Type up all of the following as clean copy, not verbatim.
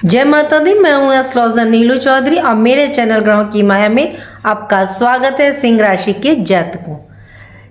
जय माता दी। मैं हूं एस्ट्रोलॉजर नीलू चौधरी और मेरे चैनल ग्रहों की माया में आपका स्वागत है। सिंह राशि के जातकों,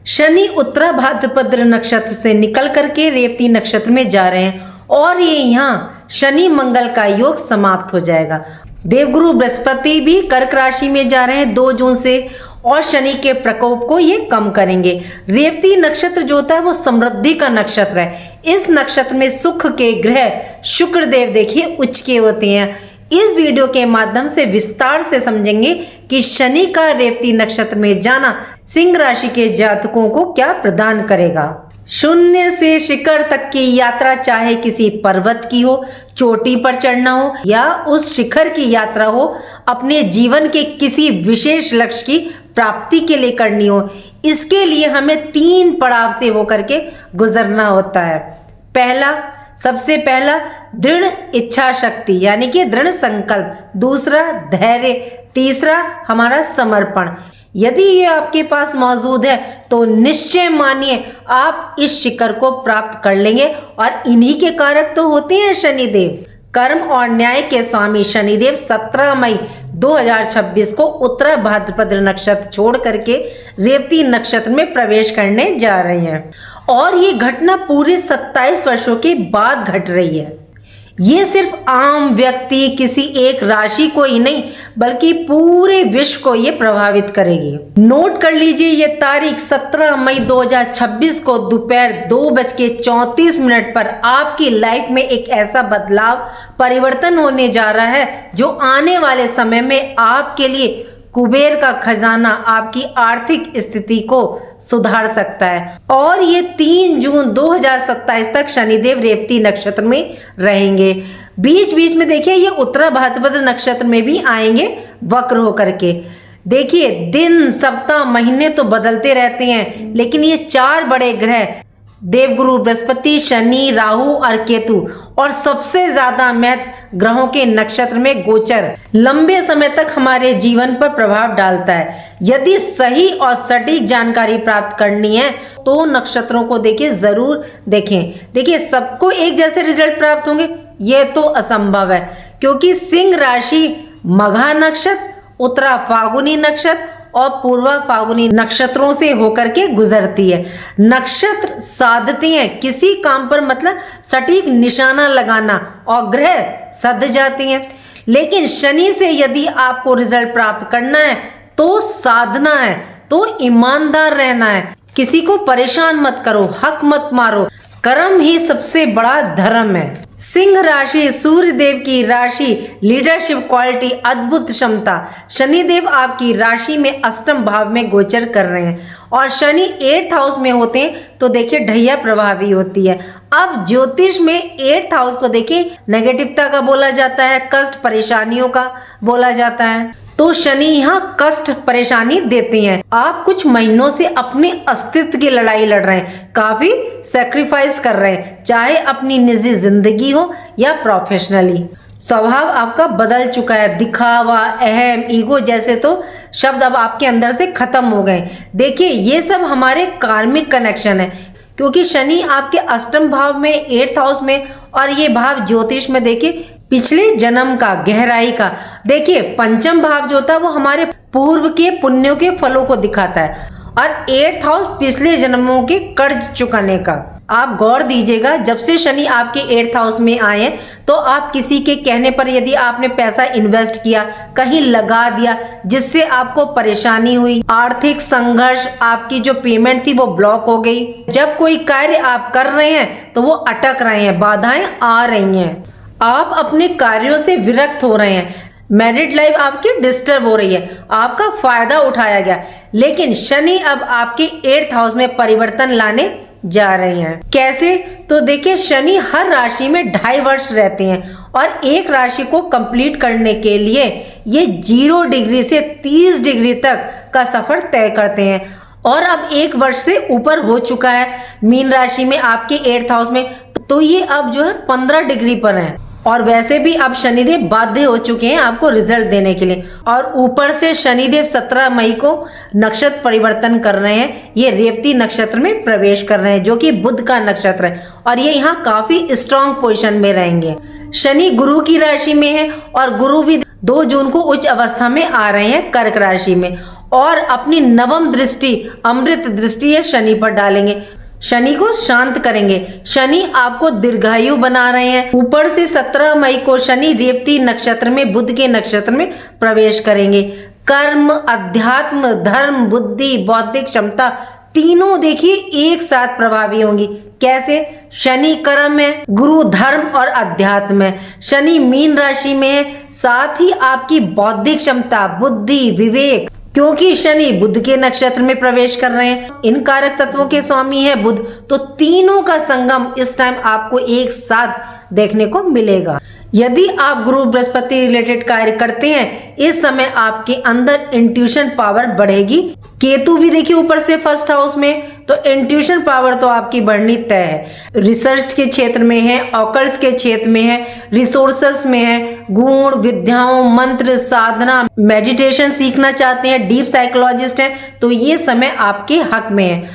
शनि उत्तरा भाद्रपद नक्षत्र से निकल करके रेवती नक्षत्र में जा रहे हैं और ये यहाँ शनि मंगल का योग समाप्त हो जाएगा। देवगुरु बृहस्पति भी कर्क राशि में जा रहे हैं 2 जून से और शनि के प्रकोप को ये कम करेंगे। रेवती नक्षत्र जो होता है वो समृद्धि का नक्षत्र है। इस नक्षत्र में सुख के ग्रह शुक्र देव देखिए उच्च के होते हैं। इस वीडियो के माध्यम से विस्तार से समझेंगे कि शनि का रेवती नक्षत्र में जाना सिंह राशि के जातकों को क्या प्रदान करेगा। शून्य से शिखर तक की यात्रा, चाहे किसी पर्वत की हो, चोटी पर चढ़ना हो या उस शिखर की यात्रा हो, अपने जीवन के किसी विशेष लक्ष्य की प्राप्ति के लिए करनी हो, इसके लिए हमें 3 पड़ाव से होकर के गुजरना होता है। सबसे पहला दृढ़ इच्छा शक्ति यानी कि दृढ़ संकल्प, दूसरा धैर्य, तीसरा हमारा समर्पण। यदि ये आपके पास मौजूद है तो निश्चय मानिए आप इस शिखर को प्राप्त कर लेंगे। और इन्हीं के कारक तो होते हैं शनिदेव। कर्म और न्याय के स्वामी शनिदेव 17 मई 2026 को उत्तरा भाद्रपद नक्षत्र छोड़ करके रेवती नक्षत्र में प्रवेश करने जा रहे हैं और ये घटना पूरे 27 वर्षों के बाद घट रही है। ये सिर्फ आम व्यक्ति, किसी एक राशि को ही नहीं बल्कि पूरे विश्व को ये प्रभावित करेगी। नोट कर लीजिए ये तारीख 17 मई 2026 को दोपहर 2:34 पर आपकी लाइफ में एक ऐसा बदलाव, परिवर्तन होने जा रहा है जो आने वाले समय में आपके लिए कुबेर का खजाना, आपकी आर्थिक स्थिति को सुधार सकता है। और ये 3 जून 2027 तक शनिदेव रेवती नक्षत्र में रहेंगे। बीच बीच में देखिए ये उत्तरा भाद्रपद नक्षत्र में भी आएंगे वक्र होकर के। देखिए दिन, सप्ताह, महीने तो बदलते रहते हैं, लेकिन ये 4 बड़े ग्रह देवगुरु बृहस्पति, शनि, राहु और केतु और सबसे ज्यादा महत्व ग्रहों के नक्षत्र में गोचर लंबे समय तक हमारे जीवन पर प्रभाव डालता है। यदि सही और सटीक जानकारी प्राप्त करनी है तो नक्षत्रों को देखिए, जरूर देखें। देखिए सबको एक जैसे रिजल्ट प्राप्त होंगे ये तो असंभव है, क्योंकि सिंह राशि मघा नक्षत्र, उत्तरा फाल्गुनी नक्षत्र और पूर्वा फाल्गुनी नक्षत्रों से होकर के गुजरती है। नक्षत्र साधते हैं किसी काम पर, मतलब सटीक निशाना लगाना, और ग्रह सध जाते हैं। लेकिन शनि से यदि आपको रिजल्ट प्राप्त करना है तो साधना है, तो ईमानदार रहना है, किसी को परेशान मत करो, हक मत मारो, कर्म ही सबसे बड़ा धर्म है। सिंह राशि सूर्य देव की राशि, लीडरशिप क्वालिटी, अद्भुत क्षमता। शनिदेव आपकी राशि में अष्टम भाव में गोचर कर रहे हैं और शनि 8th हाउस में होते हैं तो देखिए ढैया प्रभावी होती है। अब ज्योतिष में 8th हाउस को देखिए नेगेटिवता का बोला जाता है, कष्ट परेशानियों का बोला जाता है। तो शनि यहाँ कष्ट परेशानी देते हैं। आप कुछ महीनों से अपने अस्तित्व की लड़ाई लड़ रहे हैं, काफी सैक्रिफाइस कर रहे हैं, चाहे अपनी निजी जिंदगी हो या प्रोफेशनली। स्वभाव आपका बदल चुका है, दिखावा, अहम, ईगो जैसे तो शब्द अब आपके अंदर से खत्म हो गए। देखिए ये सब हमारे कार्मिक कनेक्शन है, क्योंकि शनि आपके अष्टम भाव में 8th हाउस में, और ये भाव ज्योतिष में देखिए पिछले जन्म का, गहराई का। देखिए पंचम भाव जो होता है वो हमारे पूर्व के पुण्यों के फलों को दिखाता है और 8th हाउस पिछले जन्मों के कर्ज चुकाने का। आप गौर दीजिएगा, जब से शनि आपके 8th हाउस में आए हैं तो आप किसी के कहने पर यदि आपने पैसा इन्वेस्ट किया, कहीं लगा दिया, जिससे आपको परेशानी हुई, आर्थिक संघर्ष, आपकी जो पेमेंट थी वो ब्लॉक हो गई। जब कोई कार्य आप कर रहे हैं तो वो अटक रहे हैं, बाधाएं आ रही हैं, आप अपने कार्यों से विरक्त हो रहे हैं, मैरिड लाइफ आपकी डिस्टर्ब हो रही है, आपका फायदा उठाया गया। लेकिन शनि अब आपके 8th हाउस में परिवर्तन लाने जा रहे हैं। कैसे? तो देखिए शनि हर राशि में 2.5 वर्ष रहते हैं और एक राशि को कंप्लीट करने के लिए ये 0 डिग्री से 30 डिग्री तक का सफर तय करते हैं। और अब 1 वर्ष से ऊपर हो चुका है मीन राशि में आपके 8th हाउस में, तो ये अब जो है 15 डिग्री पर है। और वैसे भी अब शनिदेव बाध्य हो चुके हैं आपको रिजल्ट देने के लिए, और ऊपर से शनिदेव 17 मई को नक्षत्र परिवर्तन कर रहे हैं, ये रेवती नक्षत्र में प्रवेश कर रहे हैं जो कि बुध का नक्षत्र है, और ये यहाँ काफी स्ट्रांग पोजीशन में रहेंगे। शनि गुरु की राशि में है और गुरु भी 2 जून को उच्च अवस्था में आ रहे हैं कर्क राशि में, और अपनी नवम दृष्टि अमृत दृष्टि है शनि पर डालेंगे, शनि को शांत करेंगे। शनि आपको दीर्घायु बना रहे हैं। ऊपर से 17 मई को शनि रेवती नक्षत्र में बुध के नक्षत्र में प्रवेश करेंगे। कर्म, अध्यात्म, धर्म, बुद्धि, बौद्धिक क्षमता तीनों देखिए एक साथ प्रभावी होंगी। कैसे? शनि कर्म है, गुरु धर्म और अध्यात्म है, शनि मीन राशि में है, साथ ही आपकी बौद्धिक क्षमता, बुद्धि, विवेक, क्योंकि शनि बुध के नक्षत्र में प्रवेश कर रहे हैं, इन कारक तत्वों के स्वामी है बुध, तो तीनों का संगम इस टाइम आपको एक साथ देखने को मिलेगा। यदि आप गुरु बृहस्पति रिलेटेड कार्य करते हैं, इस समय आपके अंदर इंट्यूशन पावर बढ़ेगी। केतु भी देखिए ऊपर से फर्स्ट हाउस में, तो इंट्यूशन पावर तो आपकी बढ़नी तय है। रिसर्च के क्षेत्र में है, ऑकर्स के क्षेत्र में है, रिसोर्सेस में है, गुण, विद्याओं, मंत्र, साधना, मेडिटेशन सीखना चाहते हैं, डीप साइकोलॉजिस्ट हैं, तो ये समय आपके हक में है।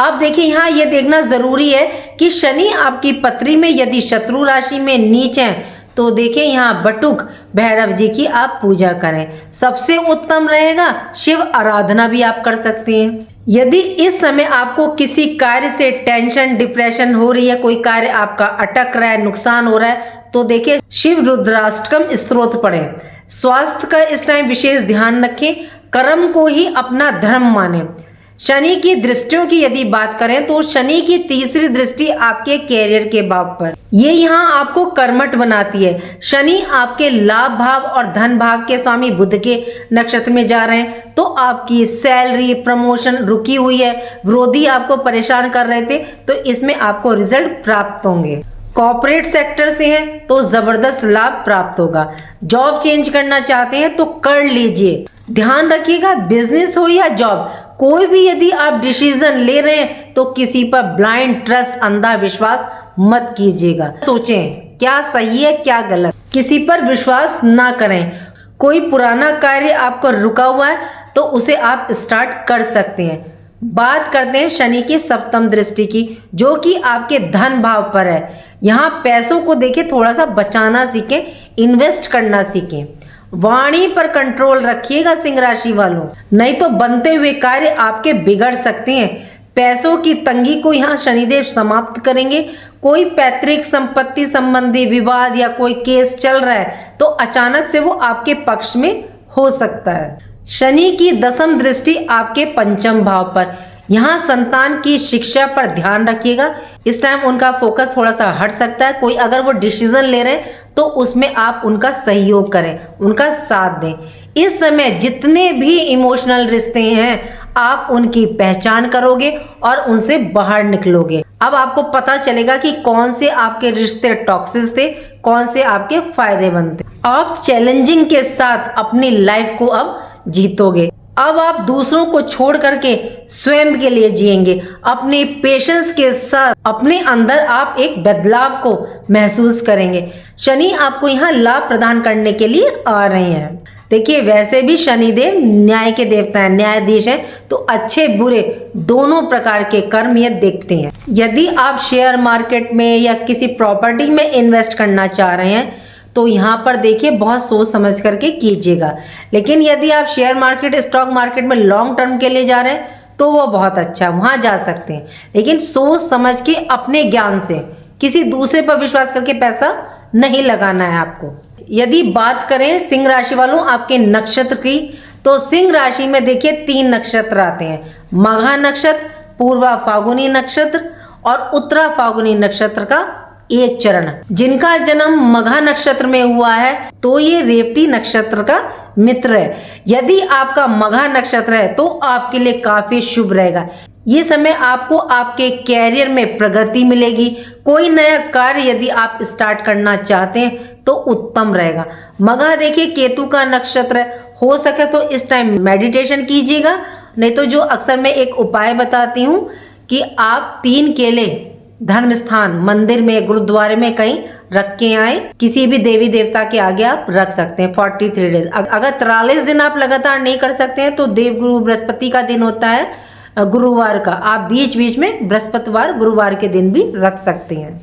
अब देखिए यहाँ ये देखना जरूरी है कि शनि आपकी पत्री में यदि शत्रु राशि में नीच है, तो देखिए यहाँ बटुक भैरव जी की आप पूजा करें, सबसे उत्तम रहेगा। शिव आराधना भी आप कर सकते हैं। यदि इस समय आपको किसी कार्य से टेंशन, डिप्रेशन हो रही है, कोई कार्य आपका अटक रहा है, नुकसान हो रहा है, तो देखिए शिव रुद्राष्टकम स्तोत्र पढ़ें। स्वास्थ्य का इस टाइम विशेष ध्यान रखें, कर्म को ही अपना धर्म माने। शनि की दृष्टियों की यदि बात करें तो शनि की तीसरी दृष्टि आपके कैरियर के भाव पर, ये यहाँ आपको कर्मठ बनाती है। शनि आपके लाभ भाव और धन भाव के स्वामी बुध के नक्षत्र में जा रहे हैं, तो आपकी सैलरी, प्रमोशन रुकी हुई है, विरोधी आपको परेशान कर रहे थे, तो इसमें आपको रिजल्ट प्राप्त होंगे। कॉर्पोरेट सेक्टर से हैं तो जबरदस्त लाभ प्राप्त होगा। जॉब चेंज करना चाहते हैं तो कर लीजिए। ध्यान रखिएगा, बिजनेस हो या जॉब, कोई भी यदि आप डिसीजन ले रहे हैं तो किसी पर ब्लाइंड ट्रस्ट, अंधा विश्वास मत कीजिएगा। सोचें क्या सही है क्या गलत, किसी पर विश्वास ना करें। कोई पुराना कार्य आपको रुका हुआ है तो उसे आप स्टार्ट कर सकते हैं। बात करते हैं शनि की सप्तम दृष्टि की, जो कि आपके धन भाव पर है। यहाँ पैसों को देखिए थोड़ा सा बचाना सीखें, इन्वेस्ट करना सीखें। वाणी पर कंट्रोल रखिएगा सिंह राशि वालों, नहीं तो बनते हुए कार्य आपके बिगड़ सकते हैं। पैसों की तंगी को यहाँ शनिदेव समाप्त करेंगे। कोई पैतृक संपत्ति संबंधी विवाद या कोई केस चल रहा है तो अचानक से वो आपके पक्ष में हो सकता है। शनि की दसम दृष्टि आपके पंचम भाव पर, यहाँ संतान की शिक्षा पर ध्यान रखिएगा। इस टाइम उनका फोकस थोड़ा सा हट सकता है। कोई अगर वो डिसीजन ले रहे हैं तो उसमें आप उनका सहयोग करें, उनका साथ दें। इस समय जितने भी इमोशनल रिश्ते हैं आप उनकी पहचान करोगे और उनसे बाहर निकलोगे। अब आपको पता चलेगा कि कौन से आपके रिश्ते टॉक्सिक थे, कौन से आपके फायदेमंद थे। आप चैलेंजिंग के साथ अपनी लाइफ को अब जीतोगे। अब आप दूसरों को छोड़ करके स्वयं के लिए जिएंगे। अपने पेशेंस के साथ अपने अंदर आप एक बदलाव को महसूस करेंगे। शनि आपको यहाँ लाभ प्रदान करने के लिए आ रहे हैं। देखिए वैसे भी शनिदेव न्याय के देवता हैं, न्यायाधीश हैं, तो अच्छे बुरे दोनों प्रकार के कर्म ये देखते हैं। यदि आप शेयर मार्केट में या किसी प्रॉपर्टी में इन्वेस्ट करना चाह रहे हैं तो यहाँ पर देखिए बहुत सोच समझ करके कीजिएगा। लेकिन यदि आप शेयर मार्केट, स्टॉक मार्केट में लॉन्ग टर्म के लिए जा रहे हैं तो वो बहुत अच्छा, वहाँ जा सकते हैं। लेकिन सोच समझ के अपने ज्ञान से, किसी दूसरे पर विश्वास करके पैसा नहीं लगाना है आपको। यदि बात करें सिंह राशि वालों आपके नक्षत्र की, तो सिंह राशि में देखिए 3 नक्षत्र आते हैं, मघा नक्षत्र, पूर्वा फाल्गुनी नक्षत्र और उत्तरा फाल्गुनी नक्षत्र का एक चरण। जिनका जन्म मघा नक्षत्र में हुआ है तो ये रेवती नक्षत्र का मित्र है। यदि आपका मघा नक्षत्र है तो आपके लिए काफी शुभ रहेगा। ये समय आपको आपके कैरियर में प्रगति मिलेगी। कोई नया कार्य यदि आप स्टार्ट करना चाहते हैं तो उत्तम रहेगा। मघा देखिए केतु का नक्षत्र है, हो सके तो इस टाइम मेडिटेशन कीजिएगा। नहीं तो जो अक्सर मैं एक उपाय बताती हूँ कि आप 3 केले धर्म स्थान, मंदिर में, गुरुद्वारे में कहीं रख के आए। किसी भी देवी देवता के आगे आप रख सकते हैं 43 डेज। अगर 43 दिन आप लगातार नहीं कर सकते हैं तो देवगुरु बृहस्पति का दिन होता है गुरुवार का, आप बीच बीच में बृहस्पतिवार गुरुवार के दिन भी रख सकते हैं।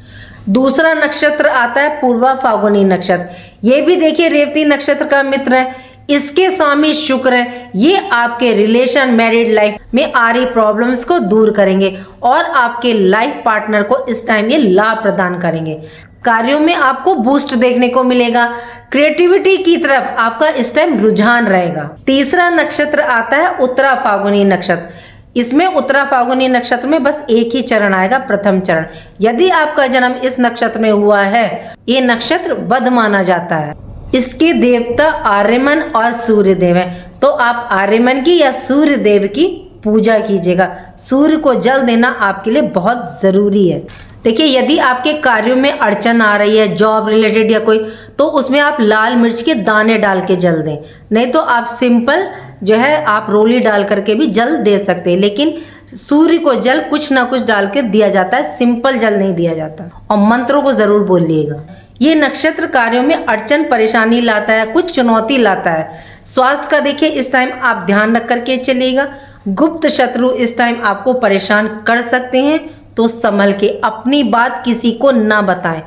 दूसरा नक्षत्र आता है पूर्वा फाल्गुनी नक्षत्र। ये भी देखिए रेवती नक्षत्र का मित्र है, इसके स्वामी शुक्र है। ये आपके रिलेशन मैरिड लाइफ में आ रही प्रॉब्लम्स को दूर करेंगे और आपके लाइफ पार्टनर को इस टाइम ये लाभ प्रदान करेंगे। कार्यों में आपको बूस्ट देखने को मिलेगा, क्रिएटिविटी की तरफ आपका इस टाइम रुझान रहेगा। तीसरा नक्षत्र आता है उत्तरा फाल्गुनी नक्षत्र। इसमें उत्तरा फाल्गुनी नक्षत्र में बस एक ही चरण आएगा, प्रथम चरण। यदि आपका जन्म इस नक्षत्र में हुआ है, ये नक्षत्र बद माना जाता है। इसके देवता आर्यमन और सूर्य देव है, तो आप आर्यमन की या सूर्य देव की पूजा कीजिएगा। सूर्य को जल देना आपके लिए बहुत जरूरी है। देखिए यदि आपके कार्यों में अड़चन आ रही है, जॉब रिलेटेड या कोई, तो उसमें आप लाल मिर्च के दाने डाल के जल दें। नहीं तो आप सिंपल जो है आप रोली डाल करके भी जल दे सकते हैं, लेकिन सूर्य को जल कुछ ना कुछ डाल के दिया जाता है, सिंपल जल नहीं दिया जाता। और मंत्रों को जरूर बोलिएगा। ये नक्षत्र कार्यों में अड़चन परेशानी लाता है, कुछ चुनौती लाता है। स्वास्थ्य का देखिए इस टाइम आप ध्यान रख करके चलिएगा। गुप्त शत्रु इस टाइम आपको परेशान कर सकते हैं, तो संभल के अपनी बात किसी को ना बताएं।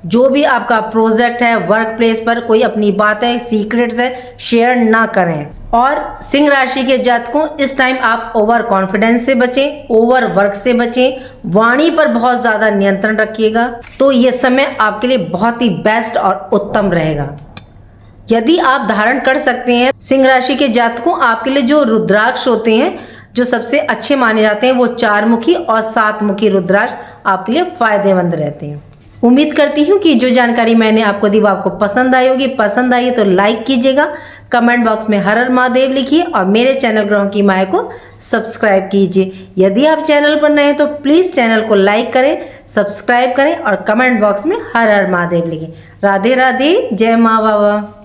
जो भी आपका प्रोजेक्ट है, वर्क प्लेस पर कोई अपनी बात है, सीक्रेट्स है, शेयर ना करें। और सिंह राशि के जातकों इस टाइम आप ओवर कॉन्फिडेंस से बचें, ओवर वर्क से बचें, वाणी पर बहुत ज्यादा नियंत्रण रखिएगा, तो ये समय आपके लिए बहुत ही बेस्ट और उत्तम रहेगा। यदि आप धारण कर सकते हैं सिंह राशि के जातकों, आपके लिए जो रुद्राक्ष होते हैं जो सबसे अच्छे माने जाते हैं वो 4 मुखी और 7 मुखी रुद्राक्ष आपके लिए फायदेमंद रहते हैं। उम्मीद करती हूँ कि जो जानकारी मैंने आपको दी वो आपको पसंद आई होगी। पसंद आई तो लाइक कीजिएगा, कमेंट बॉक्स में हर हर महादेव लिखिए और मेरे चैनल ग्रहों की माया को सब्सक्राइब कीजिए। यदि आप चैनल पर नए हैं तो प्लीज़ चैनल को लाइक करें, सब्सक्राइब करें और कमेंट बॉक्स में हर हर महादेव लिखें। राधे राधे, जय माँ बाबा।